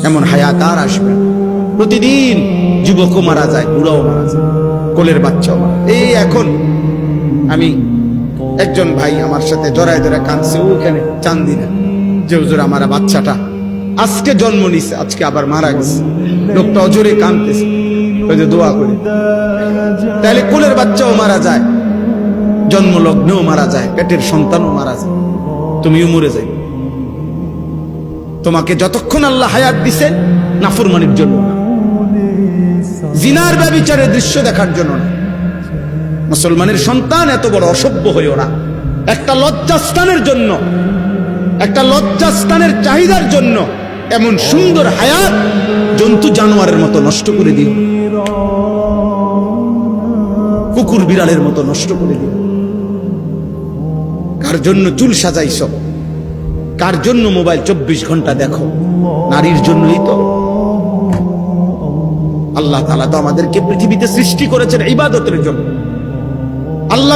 এমন হায়াত আর আসবে না। প্রতিদিন যুবকও মারা যায়, বুড়াও মারা যায়, কোলের বাচ্চাও মারা। এই এখন আমি একজন ভাই আমার সাথে জড়ায় ধরে কাঁদছে ওখানে চান্দিনা, যে হুজুর আমার বাচ্চাটা আজকে জন্ম নিছে, আজকে আবার মারা গেছে। লোকটা অজরে কাঁদতেছে, ওই যে দোয়া করে। তাহলে কোলের বাচ্চাও মারা যায়, জন্মলগ্নেও মারা যায়, পেটের সন্তানও মারা যায়, তুমিও মরে যাই। তোমাকে যতক্ষণ আল্লাহ হায়াত দিছেন নাফরমানির জন্য না, জিনার ব্যভিচারের দৃশ্য দেখার জন্য না। মুসলমানের সন্তান এত বড় অসভ্য হইও না। একটা লজ্জাস্থানের জন্য, একটা লজ্জাস্থানের চাহিদার জন্য এমন সুন্দর হায়াত জন্তু জানোয়ারের মতো নষ্ট করে দিও, কুকুর বিড়ালের মতো নষ্ট করে দিও। কার জন্য চুল সাজাইছ, কার জন্য মোবাইল 24 ঘন্টা দেখো? নারীর জন্যই তো। আল্লাহ তাআলা তো আমাদেরকে পৃথিবীতে সৃষ্টি করেছেন ইবাদতের জন্য। আল্লাহ